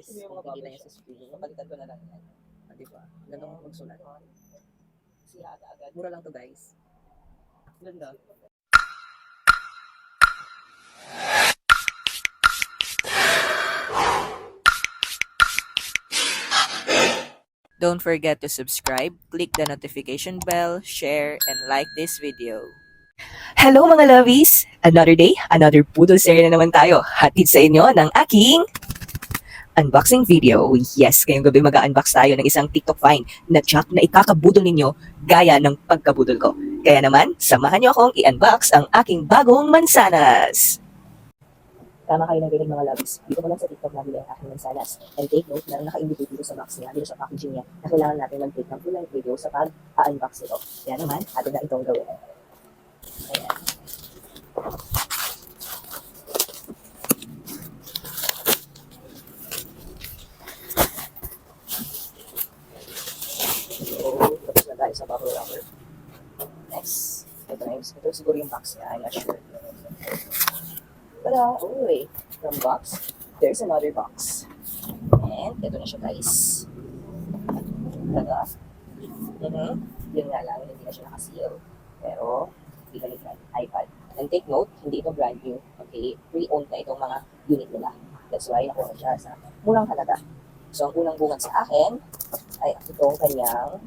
guys. Kung nakikita niyo sa screen, napalitan ko na lang yan. Ah, di ba? Ganun magsulat. Kasi agad-agad. Mura lang to guys. Ganda. Don't forget to subscribe, click the notification bell, share, and like this video. Hello mga lovies! Another day, another poodle series na naman tayo. Hatid sa inyo ng aking unboxing video. Yes, ngayong gabi mag-unbox tayo ng isang TikTok find na jack na ikakabudol ninyo gaya ng pagkabudol ko. Kaya naman, samahan niyo akong i-unbox ang aking bagong mansanas. Tama kayo ng ganyan mga loves. Dito ko lang sa TikTok nabili ang aking mansanas. And take note na naka-indicate dito sa box niya, dito sa packaging niya, na kailangan natin mag-take ng full length video sa pag-unbox ito. Kaya naman, atin na itong gawin. Ayan. So, tapos na tayo sa bubble wrapper. Next, ito siguro yung box niya, I'm not sure. Tada! Oh, wait. From box, there's another box. And ito na siya guys. Tada! Yun nga lang, hindi na siya nakaseal. Pero, bigalikan, iPad. And take note, hindi ito brand new. Okay? Pre-owned na itong mga unit nila. That's why nakuha siya sa murang halaga. So, ang unang bungad sa akin ay itong kanyang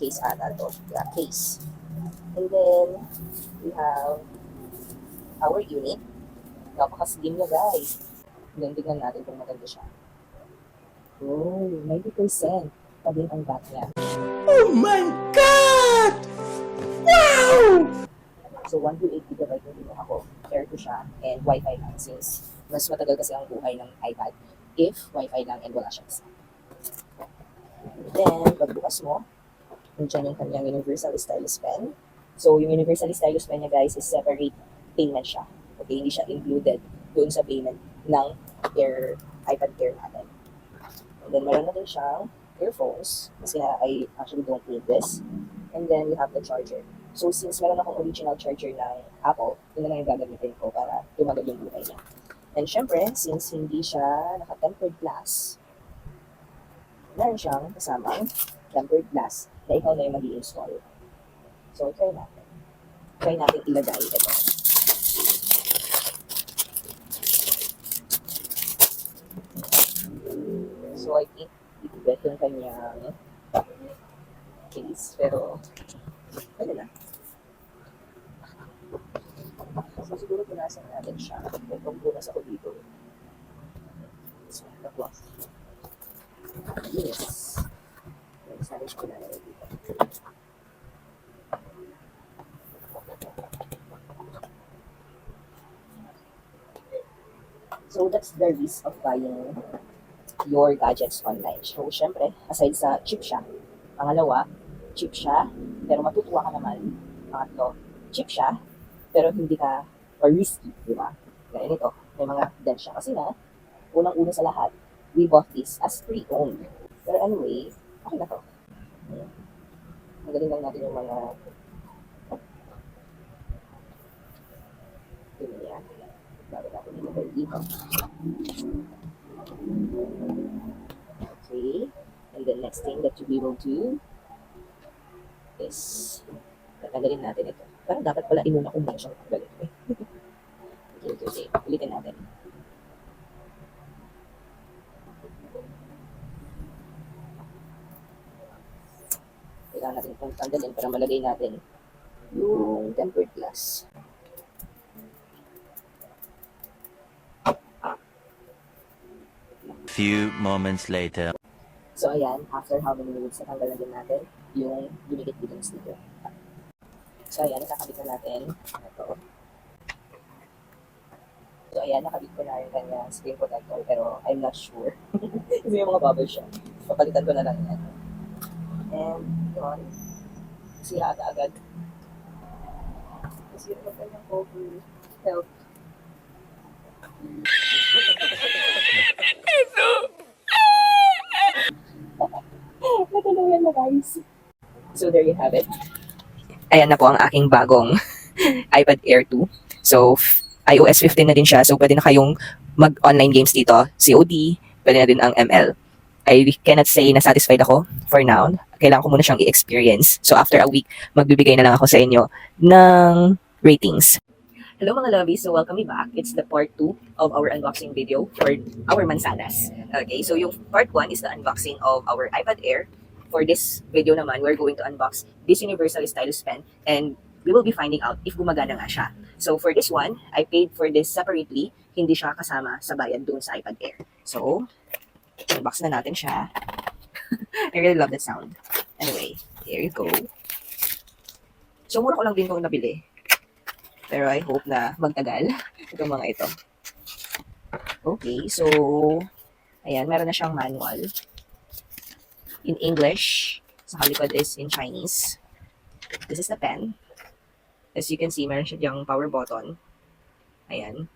case ata to. Yeah, case. And then, we have our unit. Napaka-slim niya guys. Then, tignan natin kung maganda siya. Oh, 90%. Pa din ang back niya. Oh my God! Wow! So, 128 GB yung kinuha ko. Air to siya and Wi-Fi lang since mas matagal kasi ang buhay ng iPad if Wi-Fi lang and wala siya. Then, pagbukas mo, nandiyan yung kanyang Universal Stylus Pen. So, yung Universal Stylus Pen niya guys is separate payment siya. Okay, hindi siya included doon sa payment ng iPad Air natin. And then, meron na din siyang earphones kasi I actually don't need this. And then, you have the charger. So, since meron akong original charger ng Apple, yun na lang yung gagamitin ko para tumagal yung buhay niya. And syempre, since hindi siya naka-tempered glass, meron siyang kasamang tempered glass na ikaw na yung mag-i-install. So, try natin. Try natin ilagay ito. So, I think itibet yung kanyang case. Pero, ano na. So, siguro punasan natin siya. Itong punas ako dito. So, tapos. Yes. Sabi siya punasan dito. So, that's the risk of buying your gadgets online. So, syempre, aside sa cheap siya. Pangalawa, cheap siya, pero matutuwa ka naman. Pangatlo, cheap siya, pero hindi ka, or risky, di ba? Kaya nito, may mga dent siya. Kasi na, unang-una sa lahat, we bought this as pre-owned. Pero anyway, okay na to. Magaling lang natin yung mga yun niya. Bago natin ilagay dito. Okay. And the next thing that we will do is tatanggalin natin ito. Parang dapat pala inuna kong muna siyang tanggalin. Okay. Ulitin natin. Kailangan natin itong tanggalin para malagay natin yung tempered glass. Few moments later. So ayan, after how many minutes natanggal na din natin yung dumikit dito ng sticker. So ayan, nakakabit na natin. Ito. So ayan, nakabit ko na yung kanyang screen protector pero I'm not sure. Kasi yung mga bubble siya. Papalitan ko na lang yan. And yun, sira agad. Kasi yung kanyang cover help. Natuluyan na guys. So there you have it. Ayan na po ang aking bagong iPad Air 2. So iOS 15 na din siya. So pwede na kayong mag-online games dito. COD. pwede na din ang ML. I cannot say na satisfied ako for now. Kailangan ko muna siyang i-experience. So after a week, magbibigay na lang ako sa inyo ng ratings. Hello mga lovies, so welcome me back. It's the part 2 of our unboxing video for our mansanas. Okay, so yung part 1 is the unboxing of our iPad Air. For this video naman, we're going to unbox this universal stylus pen and we will be finding out if gumagana nga siya. So for this one, I paid for this separately. Hindi siya kasama sa bayad doon sa iPad Air. So, unbox na natin siya. I really love that sound. Anyway, here you go. So, mura ko lang din itong nabili. Pero I hope na magtagal itong mga ito. Okay, so, ayan, meron na siyang manual. In English. Sa likod is in Chinese. This is the pen. As you can see, meron siya diyang power button. Ayan.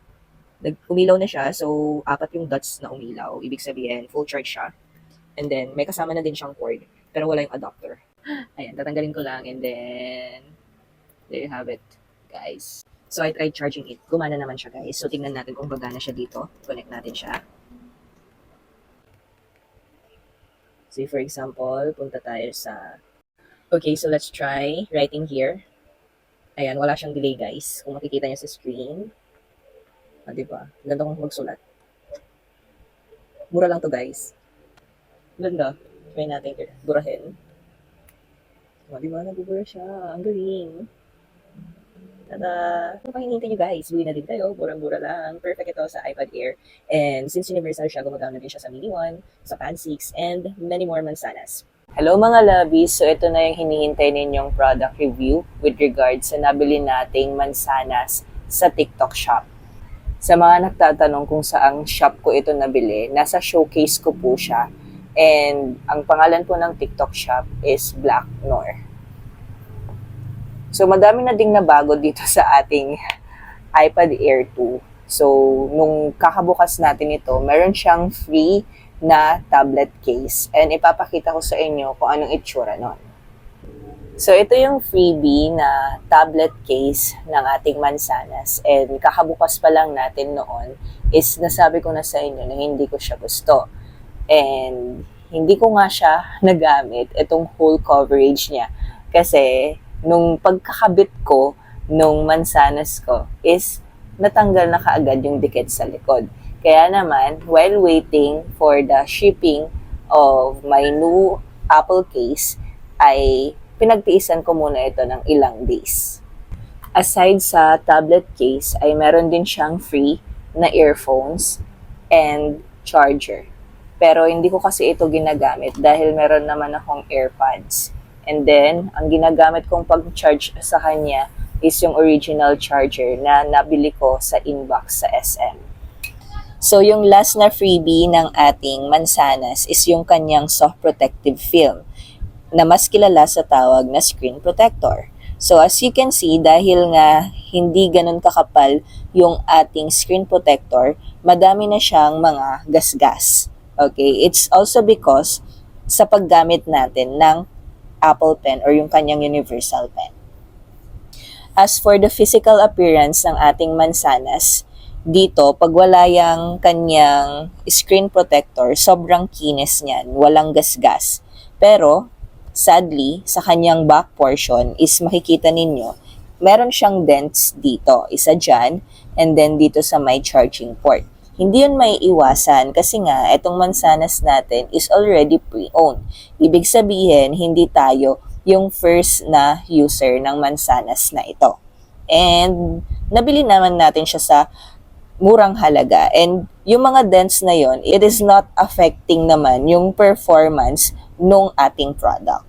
Umilaw na siya, so 4 yung dots na umilaw. Ibig sabihin, full charge siya. And then, may kasama na din siyang cord, pero wala yung adapter. Ayan, tatanggalin ko lang, and then, there you have it, guys. So, I tried charging it. Gumana naman siya, guys. So, tingnan natin kung gagana siya dito. Connect natin siya. So, for example, punta tayo sa... Okay, so let's try writing here. Ayan, wala siyang delay, guys. Kung makikita niyo sa screen. Ah, diba? Ganda kong magsulat. Mura lang to, guys. Ganda. Try natin burahin. Ah, diba? Nabubura siya. Ang galing. Tada! Ano pa hinihintay nyo, guys? Bili na din kayo. Murang-mura lang. Perfect ito sa iPad Air. And since universal siya, gumagana din siya sa Mini 1, sa Pad 6, and many more mansanas. Hello mga lovies! So ito na yung hinihintay ninyong product review with regards sa nabili nating mansanas sa TikTok shop. Sa mga nagtatanong kung saang shop ko ito nabili, nasa showcase ko po siya. And ang pangalan po ng TikTok shop is Black Noir. So madami na ding nabago dito sa ating iPad Air 2. So nung kakabukas natin ito, meron siyang free na tablet case. And ipapakita ko sa inyo kung anong itsura nun. So, ito yung freebie na tablet case ng ating mansanas. And kakabukas pa lang natin noon is nasabi ko na sa inyo na hindi ko siya gusto. And hindi ko nga siya nagamit itong whole coverage niya. Kasi nung pagkakabit ko nung mansanas ko is natanggal na kaagad yung dikit sa likod. Kaya naman, while waiting for the shipping of my new Apple case, ay pinagtiisan ko muna ito ng ilang days. Aside sa tablet case, ay meron din siyang free na earphones and charger. Pero hindi ko kasi ito ginagamit dahil meron naman akong AirPods. And then, ang ginagamit kong pag-charge sa kanya is yung original charger na nabili ko sa inbox sa SM. So, yung last na freebie ng ating mansanas is yung kanyang soft protective film na mas kilala sa tawag na screen protector. So, as you can see, dahil nga hindi ganun kakapal yung ating screen protector, madami na siyang mga gasgas. Okay? It's also because sa paggamit natin ng Apple Pen or yung kanyang universal pen. As for the physical appearance ng ating mansanas, dito, pag wala yung kanyang screen protector, sobrang kinis niyan, walang gasgas. Pero, sadly, sa kanyang back portion is makikita ninyo, meron siyang dents dito. Isa dyan, and then dito sa may charging port. Hindi yun may iwasan kasi nga, itong mansanas natin is already pre-owned. Ibig sabihin, hindi tayo yung first na user ng mansanas na ito. And, nabili naman natin siya sa murang halaga. And yung mga dents na yon, it is not affecting naman yung performance nung ating product.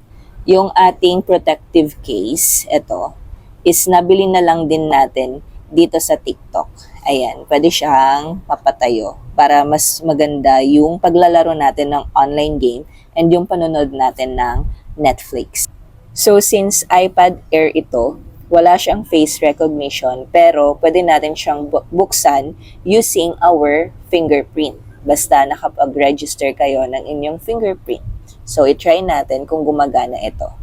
Yung ating protective case, ito, is nabili na lang din natin dito sa TikTok. Ayan, pwede siyang mapatayo para mas maganda yung paglalaro natin ng online game and yung panonood natin ng Netflix. So, since iPad Air ito, wala siyang face recognition, pero pwede natin siyang buksan using our fingerprint. Basta nakapag-register kayo ng inyong fingerprint. So, i-try natin kung gumagana ito.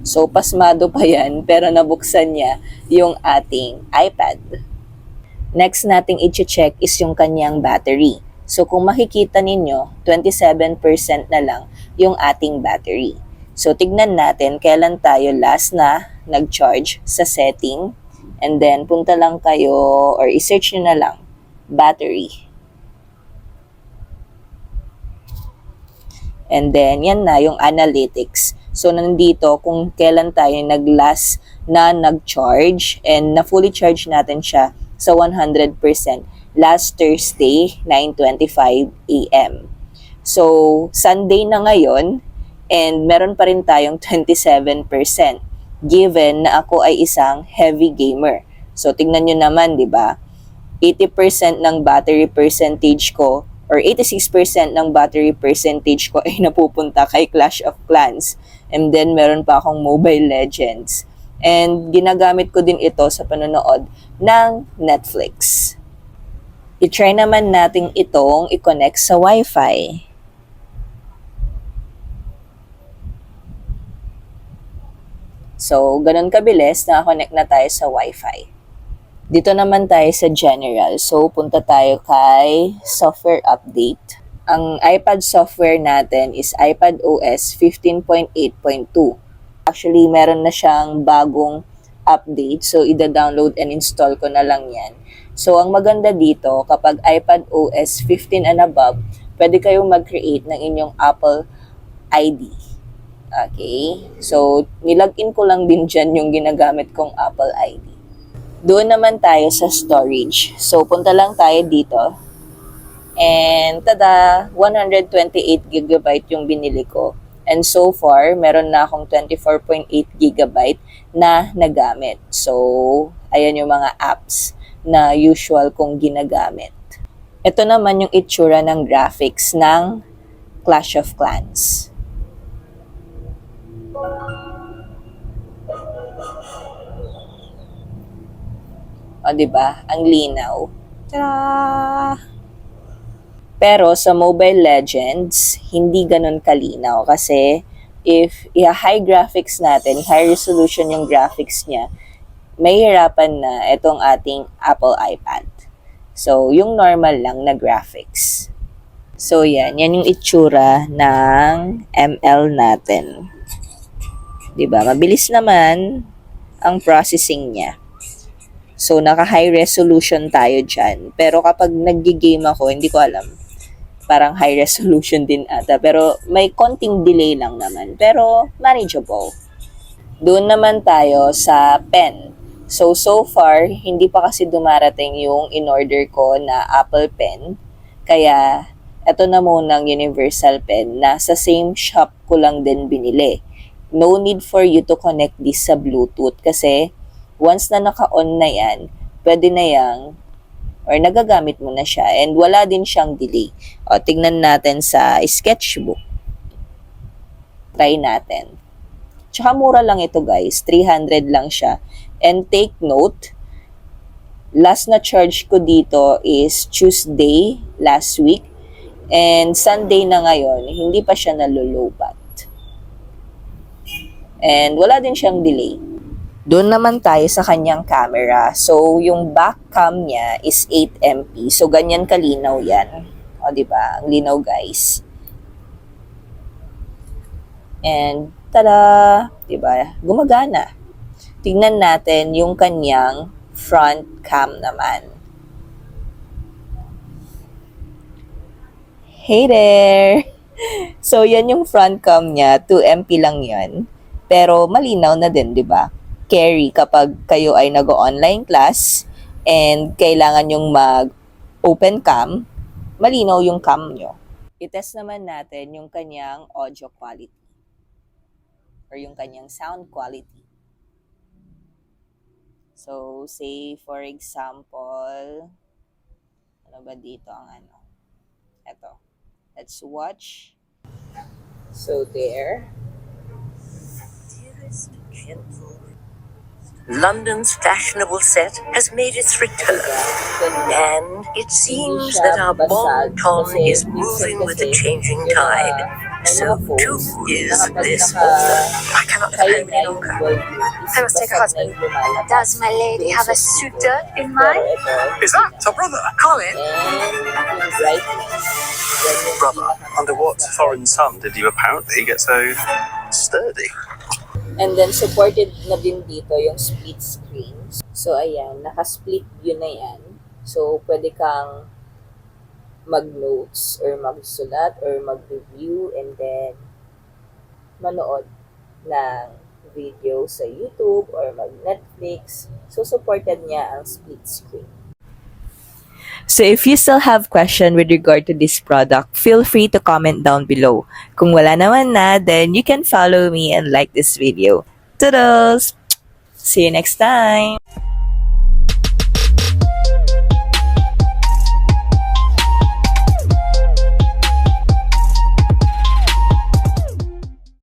So, pasmado pa yan, pero nabuksan niya yung ating iPad. Next nating i-check is yung kanyang battery. So kung makikita ninyo, 27% na lang yung ating battery. So tignan natin kailan tayo last na nag-charge sa setting. And then punta lang kayo or i-search nyo na lang battery. And then yan na yung analytics. So nandito kung kailan tayo nag-last na nag-charge and na fully charge natin siya sa 100% last Thursday, 9:25 a.m. So, Sunday na ngayon and meron pa rin tayong 27% given na ako ay isang heavy gamer. So, tingnan nyo naman, di ba? 80% ng battery percentage ko or 86% ng battery percentage ko ay napupunta kay Clash of Clans. And then, meron pa akong Mobile Legends. And ginagamit ko din ito sa panonood ng Netflix. I-try naman natin itong i-connect sa Wi-Fi. So, ganun kabilis, naka-connect na tayo sa Wi-Fi. Dito naman tayo sa General. So, punta tayo kay Software Update. Ang iPad software natin is iPadOS 15.8.2. Actually, meron na siyang bagong update. So, ida-download and install ko na lang yan. So, ang maganda dito, kapag iPadOS 15 and above, pwede kayong mag-create ng inyong Apple ID. Okay? So, nilagin ko lang din dyan yung ginagamit kong Apple ID. Doon naman tayo sa storage. So, punta lang tayo dito. And, tada, 128GB yung binili ko. And so far, meron na akong 24.8GB na nagamit. So, ayan yung mga apps na usual kong ginagamit. Ito naman yung itsura ng graphics ng Clash of Clans. O, diba? Ang linaw. Tara! Pero sa Mobile Legends, hindi ganun kalinaw kasi if high graphics natin, high resolution yung graphics niya, may hirapan na itong ating Apple iPad. So, yung normal lang na graphics. So, yan yung itsura ng ML natin. Diba? Mabilis naman ang processing niya. So, naka-high resolution tayo dyan. Pero kapag nag-game ako, hindi ko alam. Parang high resolution din ata. Pero may konting delay lang naman. Pero manageable. Doon naman tayo sa pen. So far, hindi pa kasi dumarating yung in-order ko na Apple Pen. Kaya, eto na munang universal pen na sa same shop ko lang din binili. No need for you to connect this sa Bluetooth kasi once na naka-on na yan, pwede na yang or nagagamit mo na siya and wala din siyang delay. O, tignan natin sa sketchbook. Try natin. Tsaka mura lang ito guys, 300 lang siya. And take note, last na charge ko dito is Tuesday last week and Sunday na ngayon, hindi pa siya nalulubat. And wala din siyang delay. Doon naman tayo sa kanyang camera. So, yung back cam niya is 8MP. So, ganyan kalinaw yan. O, diba? Ang linaw, guys. And, tada! Diba? Gumagana. Tingnan natin yung kanyang front cam naman. Hey there! So, yan yung front cam niya. 2MP lang yan. Pero, malinaw na din, diba? Carry kapag kayo ay nag-online class and kailangan yung mag-open cam, malinaw yung cam nyo. I-test naman natin yung kanyang audio quality or yung kanyang sound quality. So, say for example, ano ba dito ang ano? Eto. Let's watch. So, there. London's fashionable set has made its return, and it seems that our bon ton is moving with the changing tide. So too is this folder. I cannot live at home any longer. I must take a husband. Does my lady have a suitor in mind? Is that a brother? Colin, Brother, under what foreign sun did you apparently get so sturdy? And then, supported na din dito yung split screen. So, ayan, naka-split view na yan. So, pwede kang mag-notes or magsulat or mag-review and then manood ng video sa YouTube or mag-Netflix. So, supported niya ang split screen. So, if you still have question with regard to this product, feel free to comment down below. Kung wala naman na, then you can follow me and like this video. Toodles! See you next time!